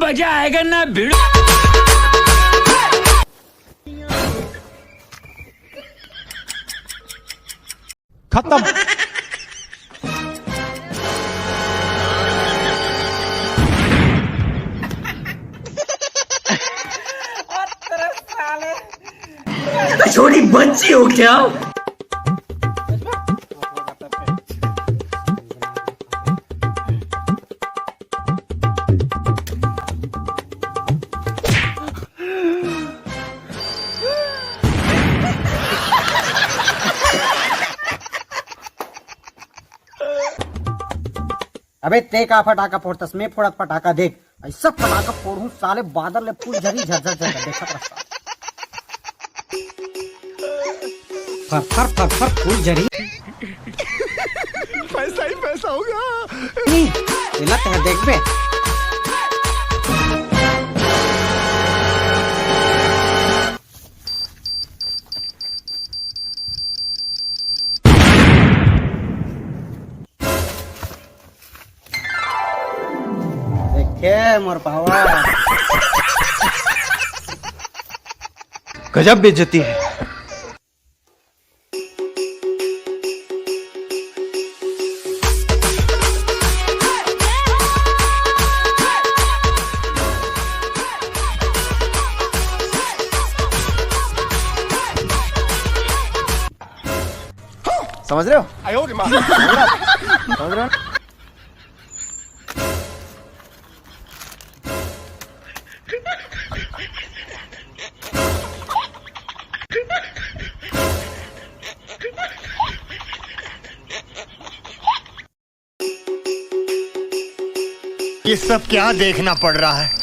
मजा आएगा ना भिड़ो। खत्म। छोटी बच्ची हो क्या? अबे ते का फटाका फोड़तस मैं फोड़त फटाका देख ऐसा फटाका फोड़ू साले बादल ले फूल झरी झरझर झरझर देखत रस्ता फर फर फर फर फूल झरी पैसा ही पैसा होगा। नहीं इला ते देख बे देखे मोर पावा गजब बेइज्जती है। समझ रहे हो? समझ रहे हो? ये सब क्या देखना पड़ रहा है?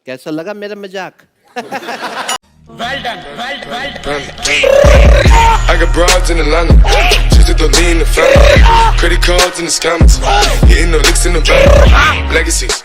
कैसा लगा मेरा मजाक? Well done, well done. I got broads in Atlanta, just to lean the family. Credit cards in the scammers, hitting the licks in the van. Legacies.